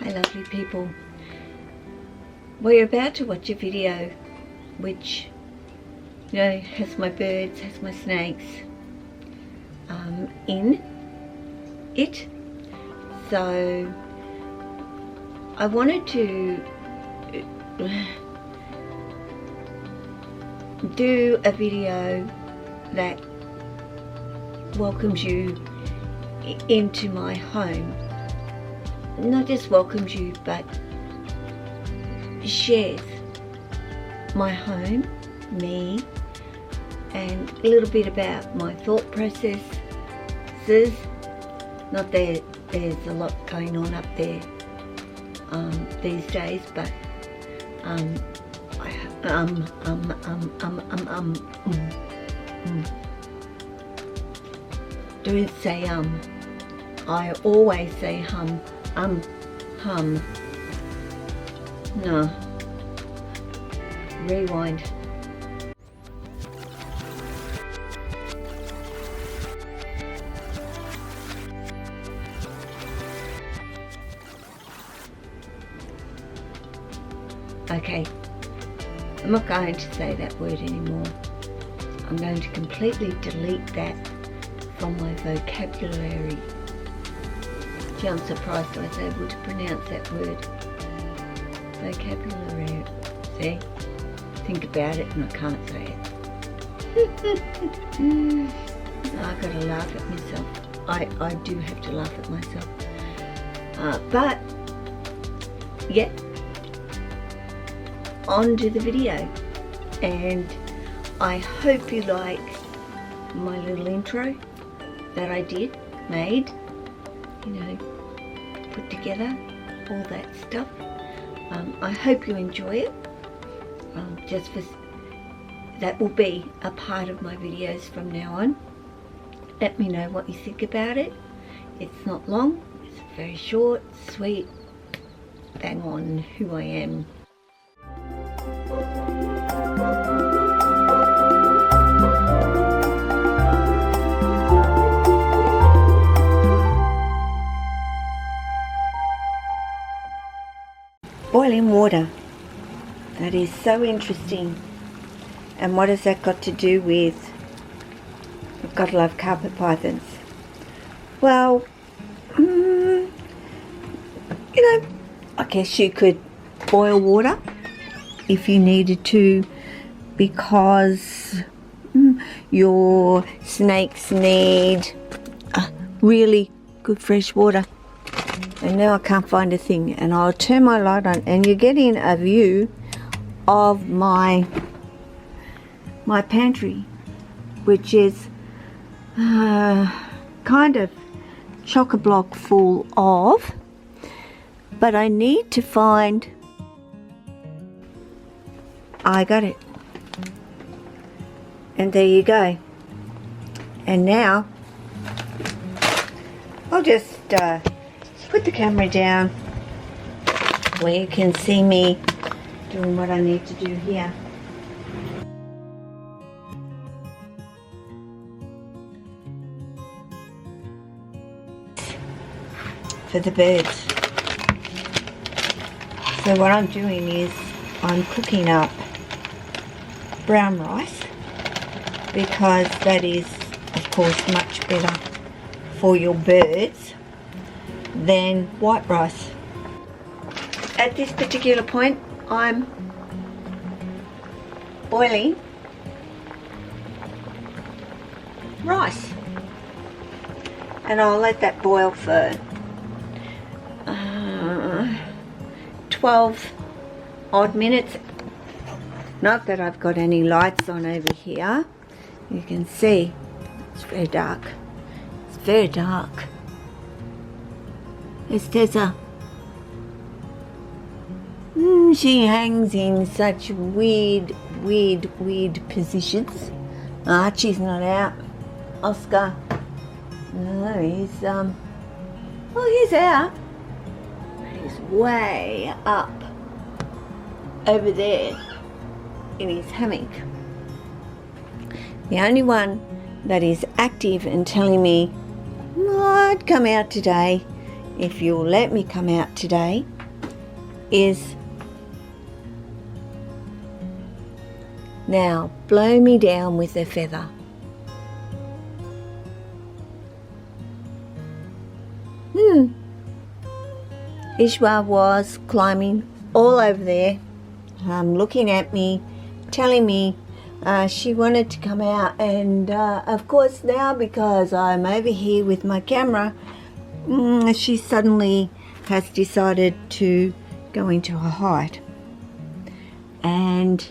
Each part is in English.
Hi lovely people. We're about to watch a video which, you know, has my birds, has my snakes in it. So I wanted to do a video that welcomes you into my home. Not just welcomes you, but shares my home, me, and a little bit about my thought processes. Not that there's a lot going on up there these days, but don't say I always say hum. No. Rewind. Okay, I'm not going to say that word anymore. I'm going to completely delete that from my vocabulary. Gee, I'm surprised I was able to pronounce that word. Vocabulary. See? Think about it and I can't say it. I've got to laugh at myself. I do have to laugh at myself. But, yeah. On to the video, and I hope you like my little intro that I made, you know, put together, all that stuff. I hope you enjoy it. That will be a part of my videos from now on. Let me know what you think about it. It's not long, it's very short, sweet, bang on who I am. Boiling water. That is so interesting. And what has that got to do with I've got to love carpet pythons? Well, you know, I guess you could boil water if you needed to, because your snakes need really good fresh water. And now I can't find a thing, and I'll turn my light on and you're getting a view of my pantry, which is kind of chock-a-block full of, but I need to find, I got it, and there you go. And now I'll just put the camera down where you can see me doing what I need to do here. For the birds. So what I'm doing is I'm cooking up brown rice, because that is of course much better for your birds than white rice. At this particular point I'm boiling rice, and I'll let that boil for 12 odd minutes. Not that I've got any lights on over here. You can see it's very dark. It's very dark. There's Tessa. She hangs in such weird positions. Archie's not out. Oscar. No, he's he's out. He's way up over there in his hammock. The only one that is active and telling me I'd come out today if you'll let me come out today, is now blow me down with a feather. Ishwa was climbing all over there, looking at me, telling me she wanted to come out, and of course now, because I'm over here with my camera, she suddenly has decided to go into a hide. And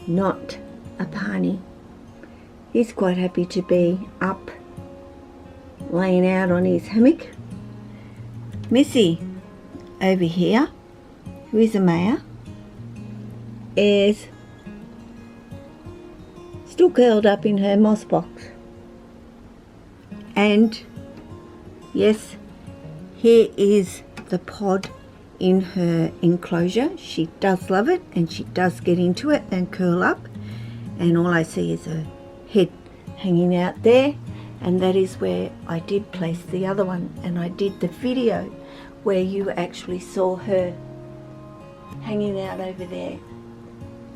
not a Pani. He's quite happy to be up, laying out on his hammock. Missy over here, who is a mare, is still curled up in her moss box. And yes, here is the pod in her enclosure. She does love it, and she does get into it and curl up, and all I see is her head hanging out there. And that is where I did place the other one, and I did the video where you actually saw her hanging out over there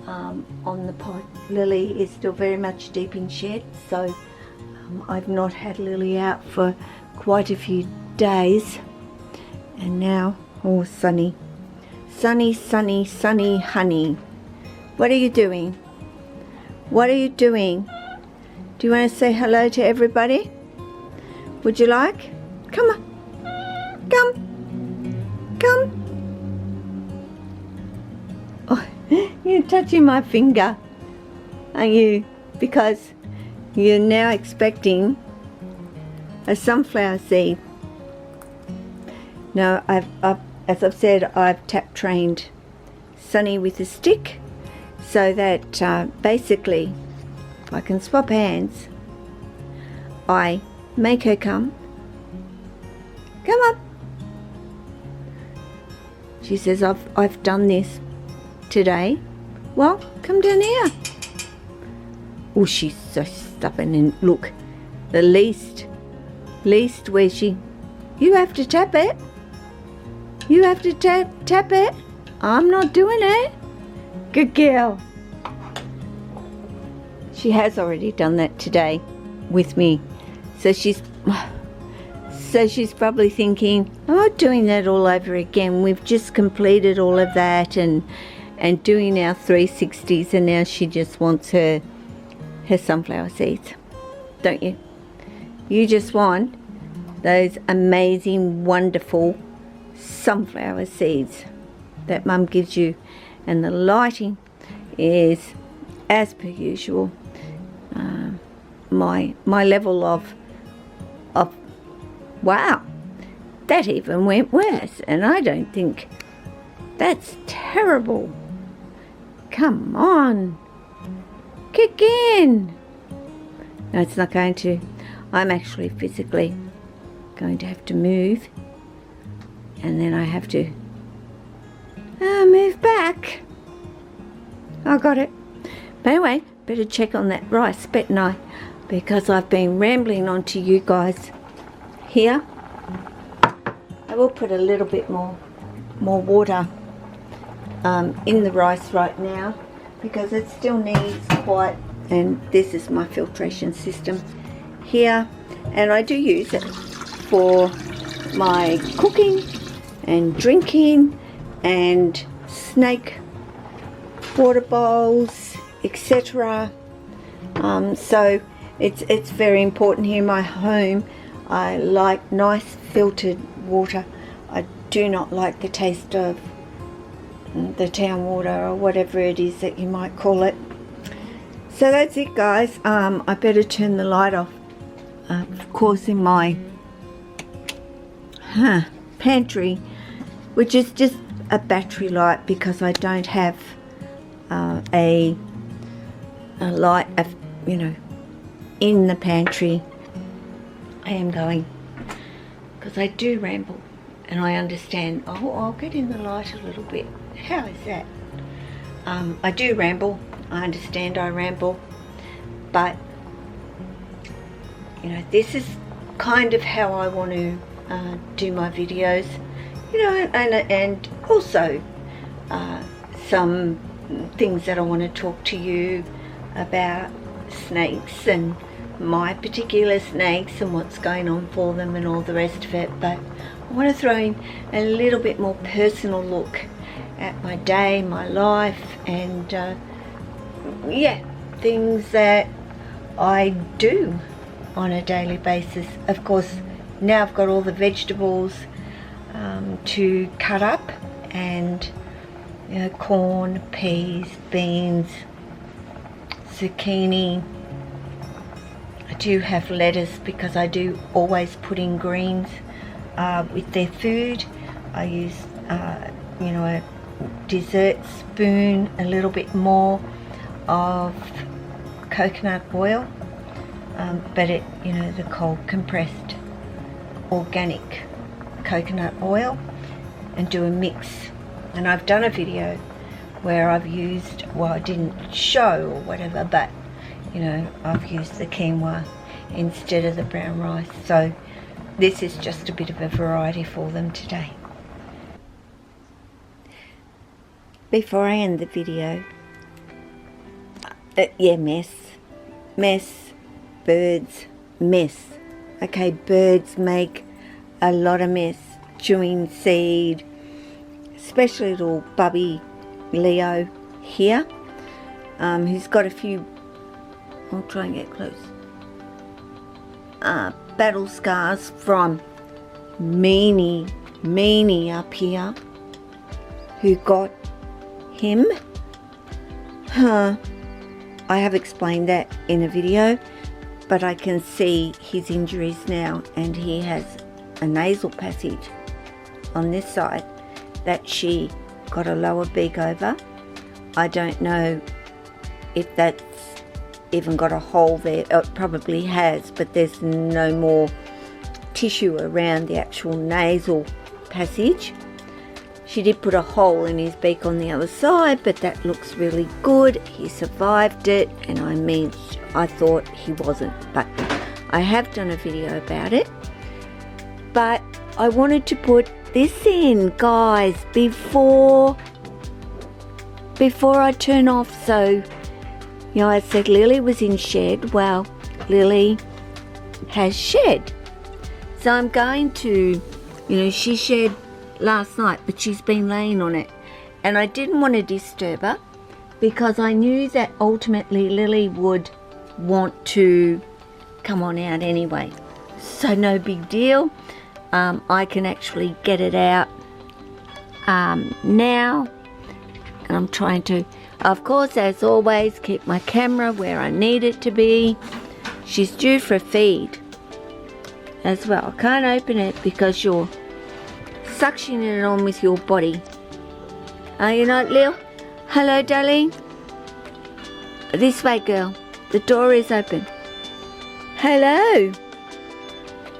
on the pod. Lily is still very much deep in shed, so I've not had Lily out for quite a few days. And now, oh, Sunny, Sunny, Sunny, Sunny, honey, what are you doing? What are you doing? Do you want to say hello to everybody? Would you like? Come on. Come. Oh, you're touching my finger, aren't you? Because you're now expecting a sunflower seed. Now, as I've said, I've tap trained Sunny with a stick, so that basically, if I can swap hands, I make her come up. She says, I've done this today. Well, come down here. Oh, she's so stubborn. And look, the least where you have to tap it. You have to tap it. I'm not doing it. Good girl. She has already done that today with me. So she's probably thinking, I'm not doing that all over again. We've just completed all of that and doing our 360s, and now she just wants her sunflower seeds. Don't you? You just want those amazing, wonderful sunflower seeds that Mum gives you. And the lighting is, as per usual, my level of wow, that even went worse, and I don't think that's terrible. Come on, kick in. No, it's not going to. I'm actually physically going to have to move, and then I have to move back. I got it. But anyway, better check on that rice, better I, because I've been rambling on to you guys here. I will put a little bit more water in the rice right now, because it still needs quite, and this is my filtration system here, and I do use it for my cooking and drinking and snake water bowls, etc. So it's very important here in my home. I like nice filtered water. I do not like the taste of the town water, or whatever it is that you might call it. So that's it, guys. I better turn the light off. Of course, in my pantry, which is just a battery light, because I don't have a light, in the pantry. I am going, because I do ramble, and I understand. Oh, I'll get in the light a little bit. How is that? I do ramble. I understand I ramble, but this is kind of how I want to do my videos, you know, and also some things that I want to talk to you about snakes and my particular snakes and what's going on for them and all the rest of it. But I want to throw in a little bit more personal look at my day, my life, and yeah, things that I do on a daily basis. Of course, now I've got all the vegetables to cut up, and you know, corn, peas, beans, zucchini. I do have lettuce because I do always put in greens with their food. I use you know, a dessert spoon, a little bit more of coconut oil, but it, you know, the cold compressed organic coconut oil, and do a mix. And I've done a video where I've used, well, I didn't show or whatever, but you know, I've used the quinoa instead of the brown rice. So this is just a bit of a variety for them today. Before I end the video, yeah, mess, birds, mess. Okay, birds make a lot of mess, chewing seed, especially little bubby Leo here, who's got a few, I'll try and get close, battle scars from Meanie up here, who got him. I have explained that in a video, but I can see his injuries now, and he has a nasal passage on this side that she got a lower beak over. I don't know if that's even got a hole there. It probably has, but there's no more tissue around the actual nasal passage. She did put a hole in his beak on the other side, but that looks really good. He survived it, and I mean, I thought he wasn't, but I have done a video about it. But I wanted to put this in, guys, before I turn off. So, you know, I said Lily was in shed. Well, Lily has shed. So I'm going to, you know, she shed last night, but she's been laying on it, and I didn't want to disturb her because I knew that ultimately Lily would want to come on out anyway. So no big deal. I can actually get it out now, and I'm trying to, of course, as always, keep my camera where I need it to be. She's due for a feed as well. I can't open it because you're suctioning it on with your body. Are you not, Lil? Hello, darling. This way, girl. The door is open. Hello.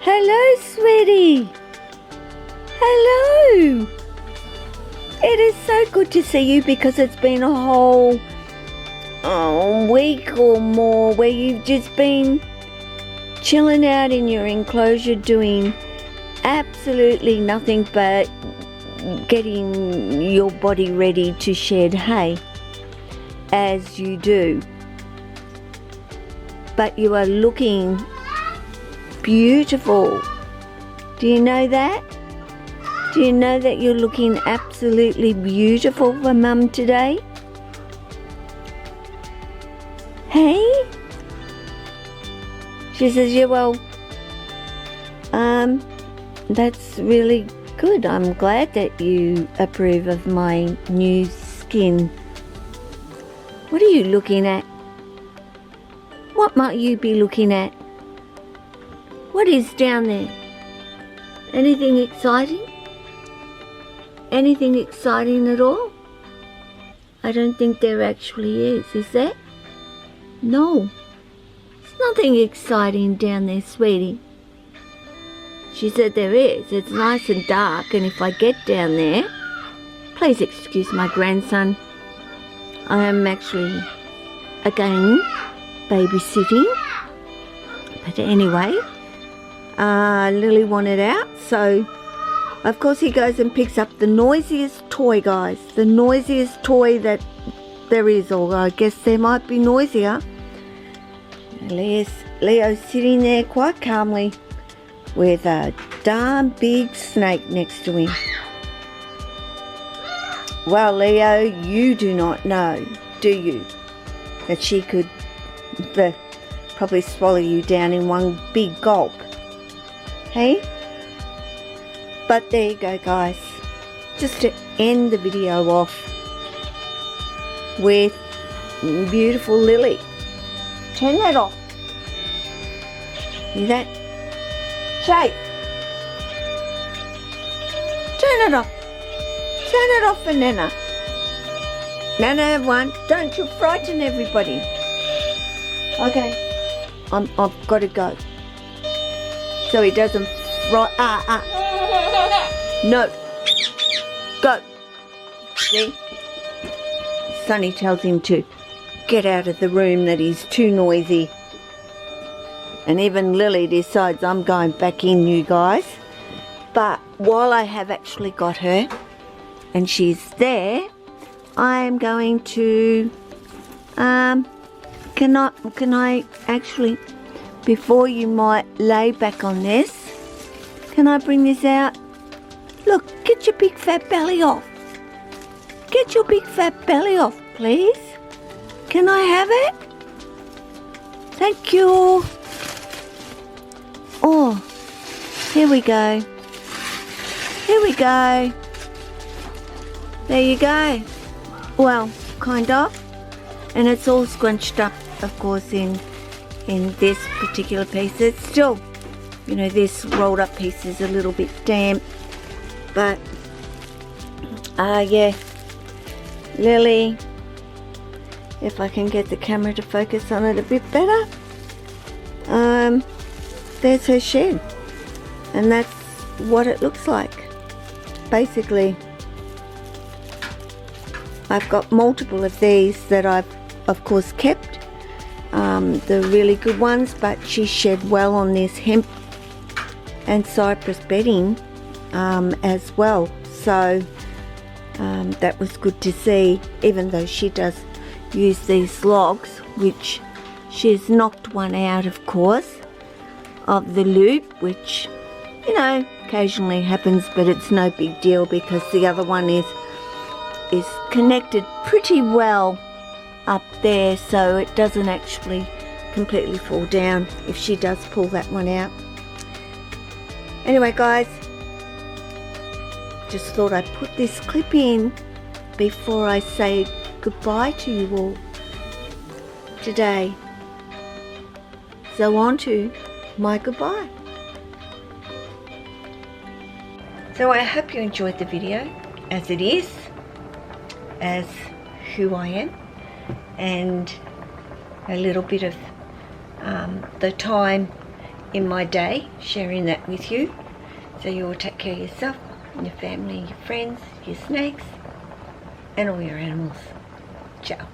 Hello, sweetie. Hello. It is so good to see you, because it's been a whole week or more where you've just been chilling out in your enclosure doing absolutely nothing but getting your body ready to shed hay, as you do. But you are looking beautiful. Do you know that? Do you know that you're looking absolutely beautiful for Mum today? Hey? She says, yeah, well, that's really good. I'm glad that you approve of my new skin. What are you looking at? What might you be looking at? What is down there? Anything exciting? Anything exciting at all? I don't think there actually is there? No. There's nothing exciting down there, sweetie. She said there is. It's nice and dark, and if I get down there, please excuse my grandson. I am actually, again, babysitting. But anyway, Lily wanted out, so of course he goes and picks up the noisiest toy, guys. The noisiest toy that there is, or I guess there might be noisier. Leo's sitting there quite calmly with a darn big snake next to him. Well, Leo, you do not know, do you, that she could probably swallow you down in one big gulp. Hey? But there you go, guys. Just to end the video off with beautiful Lily. Turn that off. Hear that? Shay. Turn it off. Turn it off for Nana. Nana, one. Don't you frighten everybody. Okay. I've got to go. So he doesn't No. Go. See? Sonny tells him to get out of the room, that he's too noisy. And even Lily decides I'm going back in, you guys. But while I have actually got her and she's there, I am going to can I actually, before you might lay back on this, can I bring this out? Look, get your big fat belly off. Get your big fat belly off, please. Can I have it? Thank you. Oh, here we go. Here we go. There you go. Well, kind of. And it's all scrunched up, of course, in this particular piece. It's still, you know, this rolled up piece is a little bit damp. But, yeah. Lily, if I can get the camera to focus on it a bit better. There's her shed. And that's what it looks like. Basically, I've got multiple of these that I've, of course, kept. The really good ones, but she shed well on this hemp and cypress bedding as well. So that was good to see, even though she does use these logs, which she's knocked one out, of course, of the loop, which, you know, occasionally happens, but it's no big deal because the other one is connected pretty well up there, so it doesn't actually completely fall down if she does pull that one out. Anyway, guys, just thought I'd put this clip in before I say goodbye to you all today. So on to my goodbye. So I hope you enjoyed the video, as it is, as who I am, and a little bit of the time in my day, sharing that with you. So you all take care of yourself, and your family, your friends, your snakes, and all your animals. Ciao.